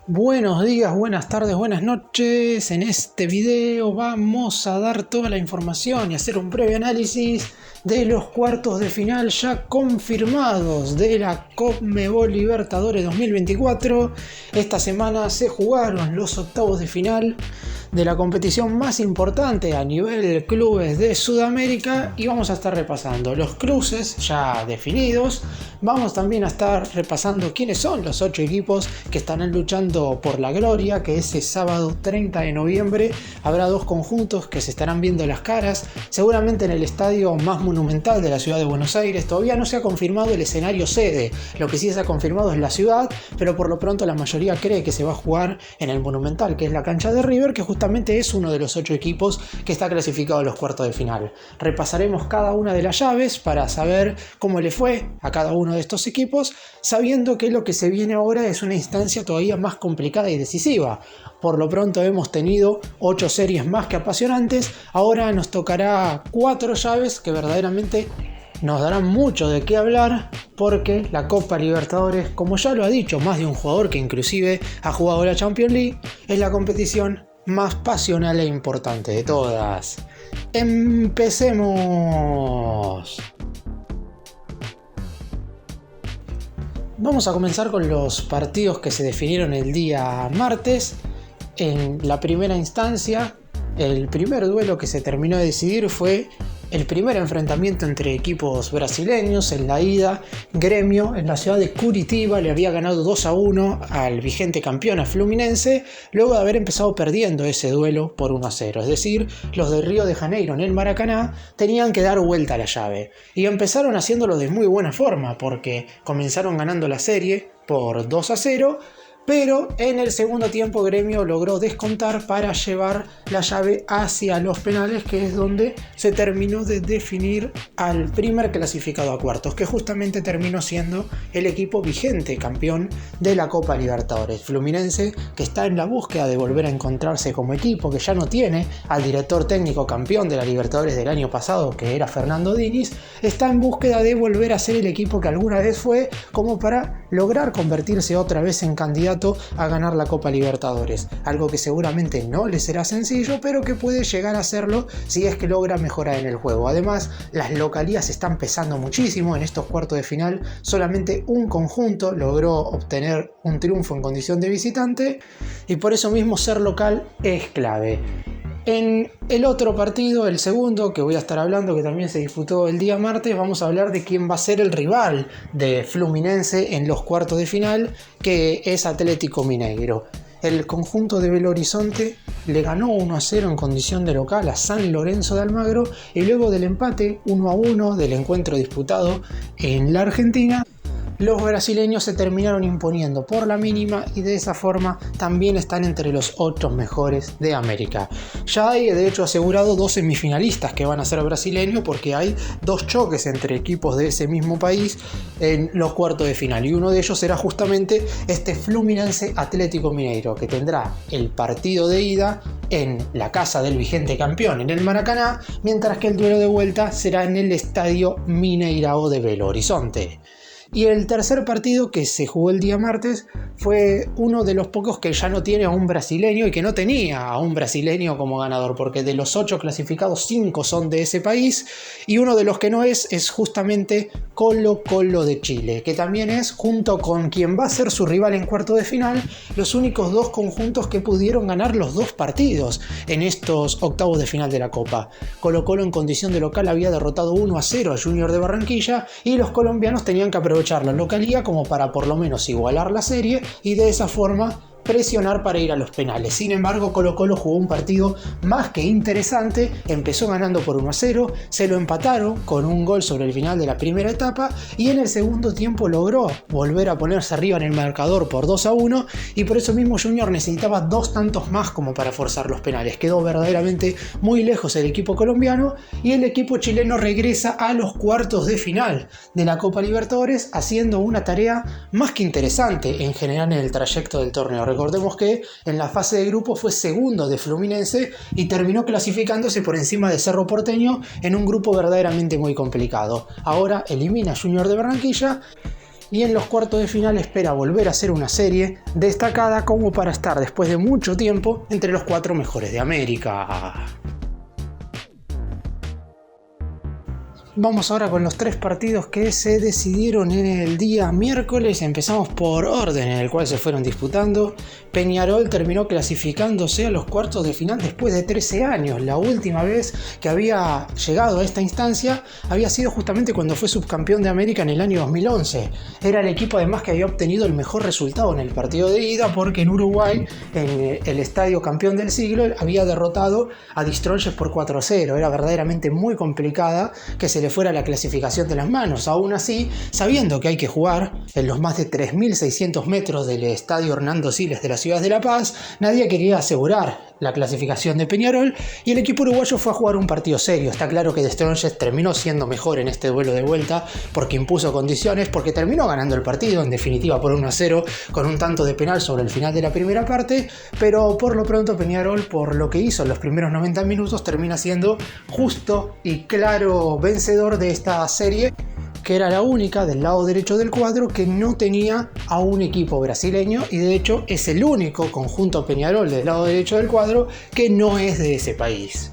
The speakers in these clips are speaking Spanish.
Buenos días, buenas tardes, buenas noches. En este video vamos a dar toda la información y hacer un breve análisis de los cuartos de final ya confirmados de la Conmebol Libertadores 2024. Esta semana se jugaron los octavos de final de la competición más importante a nivel clubes de Sudamérica y vamos a estar repasando los cruces ya definidos. Vamos también a estar repasando quiénes son los 8 equipos que estarán luchando por la gloria, que ese sábado 30 de noviembre habrá 2 conjuntos que se estarán viendo las caras, seguramente en el estadio más monumental de la ciudad de Buenos Aires. Todavía no se ha confirmado el escenario sede, lo que sí se ha confirmado es la ciudad, pero por lo pronto la mayoría cree que se va a jugar en el Monumental, que es la cancha de River, que justamente es uno de los 8 equipos que está clasificado a los cuartos de final. Repasaremos cada una de las llaves para saber cómo le fue a cada uno de estos equipos, sabiendo que lo que se viene ahora es una instancia todavía más complicada y decisiva. Por lo pronto hemos tenido 8 series más que apasionantes, ahora nos tocará 4 llaves que verdaderamente nos darán mucho de qué hablar, porque la Copa Libertadores, como ya lo ha dicho más de un jugador que inclusive ha jugado la Champions League, es la competición más pasional e importante de todas. ¡Empecemos! Vamos a comenzar con los partidos que se definieron el día martes. En la primera instancia, el primer duelo que se terminó de decidir fue el primer enfrentamiento entre equipos brasileños. En la ida, Gremio en la ciudad de Curitiba le había ganado 2-1 al vigente campeón, a Fluminense, luego de haber empezado perdiendo ese duelo por 1-0. Es decir, los de Río de Janeiro en el Maracaná tenían que dar vuelta a la llave. Y empezaron haciéndolo de muy buena forma, porque comenzaron ganando la serie por 2-0, pero en el segundo tiempo Gremio logró descontar para llevar la llave hacia los penales, que es donde se terminó de definir al primer clasificado a cuartos, que justamente terminó siendo el equipo vigente campeón de la Copa Libertadores. Fluminense, que está en la búsqueda de volver a encontrarse como equipo, que ya no tiene al director técnico campeón de la Libertadores del año pasado, que era Fernando Diniz, está en búsqueda de volver a ser el equipo que alguna vez fue, como para lograr convertirse otra vez en candidato a ganar la Copa Libertadores, algo que seguramente no le será sencillo, pero que puede llegar a hacerlo si es que logra mejorar en el juego. Además, las localías están pesando muchísimo en estos cuartos de final. Solamente un conjunto logró obtener un triunfo en condición de visitante y por eso mismo ser local es clave. En el otro partido, el segundo, que voy a estar hablando, que también se disputó el día martes, vamos a hablar de quién va a ser el rival de Fluminense en los cuartos de final, que es Atlético Mineiro. El conjunto de Belo Horizonte le ganó 1-0 en condición de local a San Lorenzo de Almagro, y luego del empate 1-1 del encuentro disputado en la Argentina, los brasileños se terminaron imponiendo por la mínima y de esa forma también están entre los 8 mejores de América. Ya hay de hecho asegurado 2 semifinalistas que van a ser brasileños, porque hay 2 choques entre equipos de ese mismo país en los cuartos de final, y uno de ellos será justamente este Fluminense Atlético Mineiro, que tendrá el partido de ida en la casa del vigente campeón en el Maracaná, mientras que el duelo de vuelta será en el estadio Mineirao de Belo Horizonte. Y el tercer partido, que se jugó el día martes, fue uno de los pocos que ya no tiene a un brasileño y que no tenía a un brasileño como ganador, porque de los 8 clasificados 5 son de ese país, y uno de los que no es justamente Colo-Colo de Chile, que también es, junto con quien va a ser su rival en cuarto de final, los únicos 2 conjuntos que pudieron ganar los 2 partidos en estos octavos de final de la Copa. Colo-Colo en condición de local había derrotado 1-0 a Junior de Barranquilla, y los colombianos tenían que aprovechar la localía como para por lo menos igualar la serie y de esa forma presionar para ir a los penales. Sin embargo, Colo-Colo jugó un partido más que interesante, empezó ganando por 1-0, se lo empataron con un gol sobre el final de la primera etapa, y en el segundo tiempo logró volver a ponerse arriba en el marcador por 2-1, y por eso mismo Junior necesitaba 2 tantos más como para forzar los penales. Quedó verdaderamente muy lejos el equipo colombiano, y el equipo chileno regresa a los cuartos de final de la Copa Libertadores, haciendo una tarea más que interesante en general en el trayecto del torneo. Recordemos que en la fase de grupo fue segundo de Fluminense y terminó clasificándose por encima de Cerro Porteño en un grupo verdaderamente muy complicado. Ahora elimina a Junior de Barranquilla y en los cuartos de final espera volver a hacer una serie destacada como para estar después de mucho tiempo entre los 4 mejores de América. Vamos ahora con los 3 partidos que se decidieron en el día miércoles. Empezamos por orden en el cual se fueron disputando. Peñarol terminó clasificándose a los cuartos de final después de 13 años. La última vez que había llegado a esta instancia había sido justamente cuando fue subcampeón de América en el año 2011. Era el equipo además que había obtenido el mejor resultado en el partido de ida, porque en Uruguay, en el estadio campeón del siglo, había derrotado a Destroyers por 4-0. Era verdaderamente muy complicada que se le fuera la clasificación de las manos. Aún así, sabiendo que hay que jugar en los más de 3.600 metros del estadio Hernando Siles de la ciudad de La Paz, nadie quería asegurar la clasificación de Peñarol y el equipo uruguayo fue a jugar un partido serio. Está claro que Destroyers terminó siendo mejor en este duelo de vuelta porque impuso condiciones, porque terminó ganando el partido, en definitiva por 1-0, con un tanto de penal sobre el final de la primera parte, pero por lo pronto Peñarol, por lo que hizo en los primeros 90 minutos, termina siendo justo y claro vencedor de esta serie, que era la única del lado derecho del cuadro que no tenía a un equipo brasileño, y de hecho es el único conjunto Peñarol del lado derecho del cuadro que no es de ese país.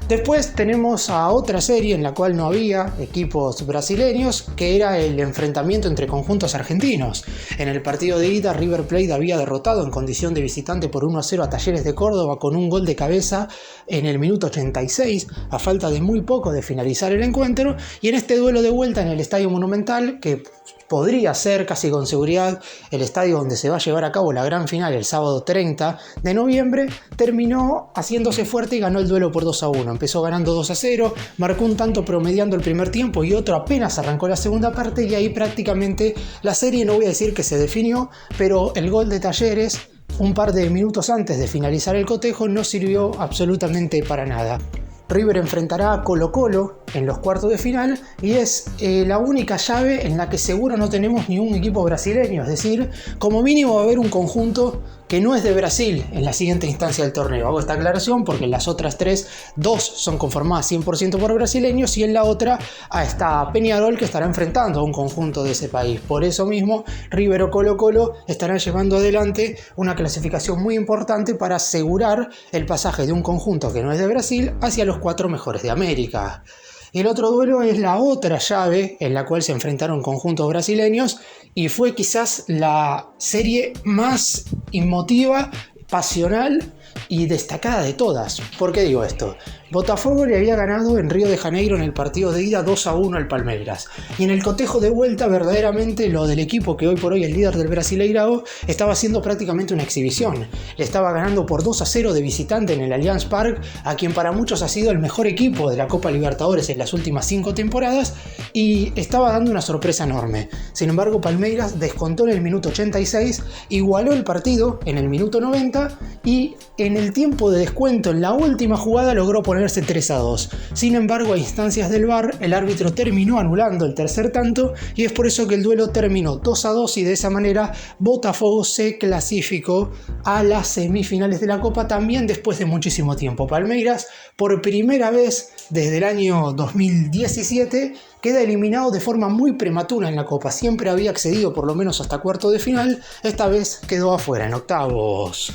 Después tenemos a otra serie en la cual no había equipos brasileños, que era el enfrentamiento entre conjuntos argentinos. En el partido de ida, River Plate había derrotado en condición de visitante por 1-0 a Talleres de Córdoba con un gol de cabeza en el minuto 86, a falta de muy poco de finalizar el encuentro, y en este duelo de vuelta en el Estadio Monumental, que podría ser casi con seguridad el estadio donde se va a llevar a cabo la gran final el sábado 30 de noviembre, terminó haciéndose fuerte y ganó el duelo por 2-1. Empezó ganando 2-0, marcó un tanto promediando el primer tiempo y otro apenas arrancó la segunda parte, y ahí prácticamente la serie, no voy a decir que se definió, pero el gol de Talleres un par de minutos antes de finalizar el cotejo no sirvió absolutamente para nada. River enfrentará a Colo-Colo en los cuartos de final y es la única llave en la que seguro no tenemos ni un equipo brasileño, es decir, como mínimo va a haber un conjunto que no es de Brasil en la siguiente instancia del torneo. Hago esta aclaración porque en las otras 3, 2 son conformadas 100% por brasileños y en la otra está Peñarol, que estará enfrentando a un conjunto de ese país. Por eso mismo, River o Colo-Colo estarán llevando adelante una clasificación muy importante para asegurar el pasaje de un conjunto que no es de Brasil hacia los 4 mejores de América. El otro duelo es la otra llave en la cual se enfrentaron conjuntos brasileños y fue quizás la serie más emotiva, pasional y destacada de todas. ¿Por qué digo esto? Botafogo le había ganado en Río de Janeiro en el partido de ida 2-1 al Palmeiras. Y en el cotejo de vuelta, verdaderamente lo del equipo que hoy por hoy es líder del Brasileirao estaba haciendo prácticamente una exhibición. Le estaba ganando por 2-0 de visitante en el Allianz Parque, a quien para muchos ha sido el mejor equipo de la Copa Libertadores en las últimas 5 temporadas, y estaba dando una sorpresa enorme. Sin embargo, Palmeiras descontó en el minuto 86, igualó el partido en el minuto 90 y en el tiempo de descuento, en la última jugada, logró ponerse 3-2. Sin embargo, a instancias del VAR, el árbitro terminó anulando el tercer tanto y es por eso que el duelo terminó 2-2 y de esa manera Botafogo se clasificó a las semifinales de la Copa también después de muchísimo tiempo. Palmeiras, por primera vez desde el año 2017, queda eliminado de forma muy prematura en la Copa. Siempre había accedido por lo menos hasta cuartos de final, esta vez quedó afuera en octavos.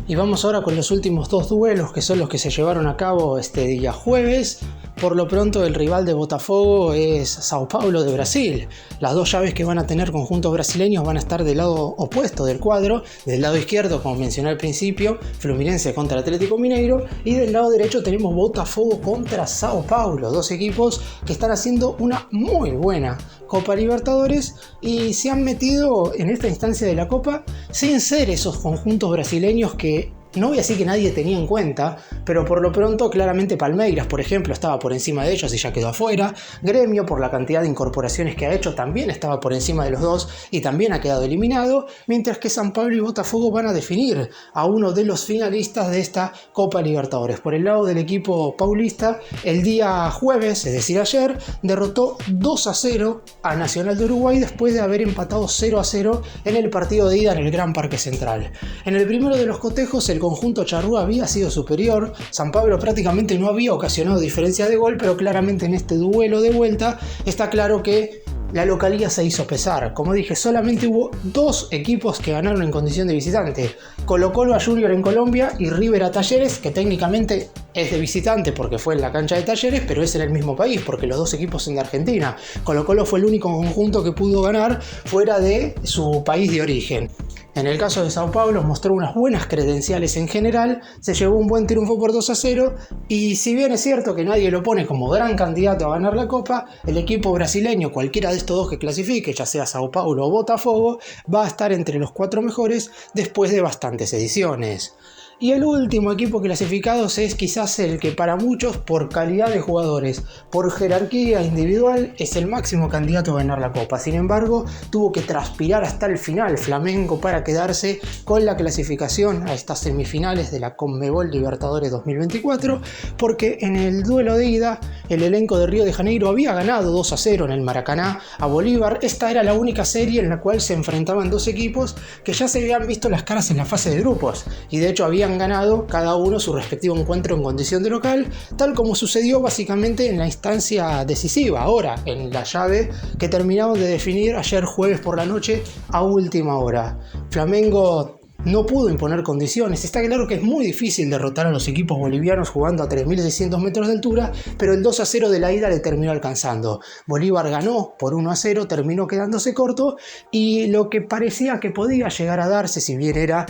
Y vamos ahora con los últimos 2 duelos, que son los que se llevaron a cabo este día jueves. Por lo pronto, el rival de Botafogo es Sao Paulo de Brasil. Las 2 llaves que van a tener conjuntos brasileños van a estar del lado opuesto del cuadro. Del lado izquierdo, como mencioné al principio, Fluminense contra Atlético Mineiro, y del lado derecho tenemos Botafogo contra Sao Paulo. 2 equipos que están haciendo una muy buena Copa Libertadores y se han metido en esta instancia de la Copa sin ser esos conjuntos brasileños que no voy a decir que nadie tenía en cuenta, pero por lo pronto claramente Palmeiras, por ejemplo, estaba por encima de ellos y ya quedó afuera. Gremio, por la cantidad de incorporaciones que ha hecho, también estaba por encima de los dos y también ha quedado eliminado, mientras que San Pablo y Botafogo van a definir a uno de los finalistas de esta Copa Libertadores. Por el lado del equipo paulista, el día jueves, es decir ayer, derrotó 2-0 a Nacional de Uruguay después de haber empatado 0-0 en el partido de ida en el Gran Parque Central. En el primero de los cotejos, el conjunto charrúa había sido superior. San Pablo prácticamente no había ocasionado diferencia de gol, pero claramente en este duelo de vuelta está claro que la localía se hizo pesar. Como dije, solamente hubo 2 equipos que ganaron en condición de visitante. Colo-Colo a Junior en Colombia y River a Talleres, que técnicamente es de visitante porque fue en la cancha de Talleres, pero es en el mismo país porque los 2 equipos son de Argentina. Colo-Colo fue el único conjunto que pudo ganar fuera de su país de origen. En el caso de Sao Paulo mostró unas buenas credenciales en general, se llevó un buen triunfo por 2-0 y si bien es cierto que nadie lo pone como gran candidato a ganar la Copa, el equipo brasileño, cualquiera de estos 2 que clasifique, ya sea Sao Paulo o Botafogo, va a estar entre los 4 mejores después de bastantes ediciones. Y el último equipo clasificado es quizás el que para muchos, por calidad de jugadores, por jerarquía individual, es el máximo candidato a ganar la Copa. Sin embargo, tuvo que transpirar hasta el final Flamengo para quedarse con la clasificación a estas semifinales de la Conmebol Libertadores 2024, porque en el duelo de ida, el elenco de Río de Janeiro había ganado 2-0 en el Maracaná a Bolívar. Esta era la única serie en la cual se enfrentaban 2 equipos que ya se habían visto las caras en la fase de grupos, y de hecho habían ganado cada uno su respectivo encuentro en condición de local, tal como sucedió básicamente en la instancia decisiva, ahora en la llave que terminamos de definir ayer jueves por la noche a última hora. Flamengo no pudo imponer condiciones. Está claro que es muy difícil derrotar a los equipos bolivianos jugando a 3.600 metros de altura, pero el 2-0 de la ida le terminó alcanzando. Bolívar ganó por 1-0, terminó quedándose corto, y lo que parecía que podía llegar a darse, si bien era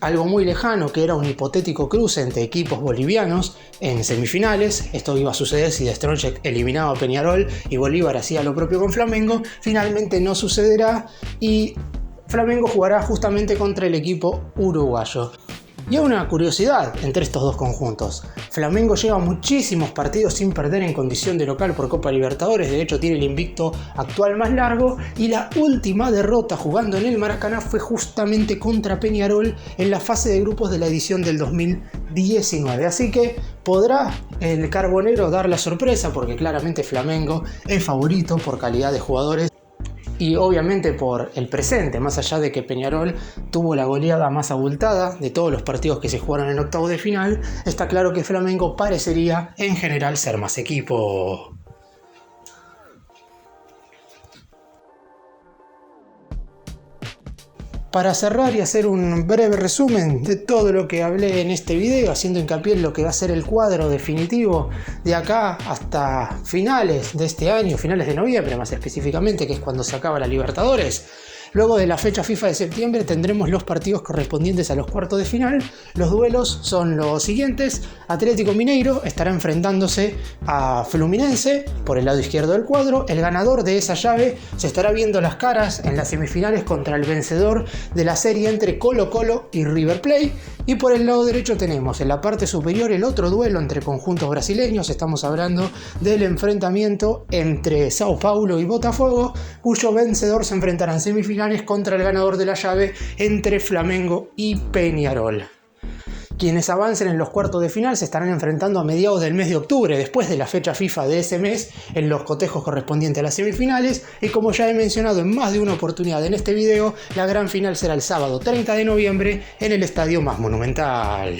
algo muy lejano, que era un hipotético cruce entre equipos bolivianos en semifinales, esto iba a suceder si De Strongek eliminaba a Peñarol y Bolívar hacía lo propio con Flamengo, finalmente no sucederá y Flamengo jugará justamente contra el equipo uruguayo. Y hay una curiosidad entre estos 2 conjuntos. Flamengo lleva muchísimos partidos sin perder en condición de local por Copa Libertadores, de hecho tiene el invicto actual más largo, y la última derrota jugando en el Maracaná fue justamente contra Peñarol en la fase de grupos de la edición del 2019. Así que podrá el Carbonero dar la sorpresa, porque claramente Flamengo es favorito por calidad de jugadores y obviamente por el presente, más allá de que Peñarol tuvo la goleada más abultada de todos los partidos que se jugaron en octavos de final, está claro que Flamengo parecería en general ser más equipo. Para cerrar y hacer un breve resumen de todo lo que hablé en este video, haciendo hincapié en lo que va a ser el cuadro definitivo de acá hasta finales de este año, finales de noviembre más específicamente, que es cuando se acaba la Libertadores. Luego de la fecha FIFA de septiembre tendremos los partidos correspondientes a los cuartos de final. Los duelos son los siguientes. Atlético Mineiro estará enfrentándose a Fluminense por el lado izquierdo del cuadro. El ganador de esa llave se estará viendo las caras en las semifinales contra el vencedor de la serie entre Colo-Colo y River Plate. Y por el lado derecho tenemos en la parte superior el otro duelo entre conjuntos brasileños. Estamos hablando del enfrentamiento entre Sao Paulo y Botafogo, cuyo vencedor se enfrentará en semifinales contra el ganador de la llave entre Flamengo y Peñarol. Quienes avancen en los cuartos de final se estarán enfrentando a mediados del mes de octubre, después de la fecha FIFA de ese mes, en los cotejos correspondientes a las semifinales, y como ya he mencionado en más de una oportunidad en este video, la gran final será el sábado 30 de noviembre en el estadio más monumental.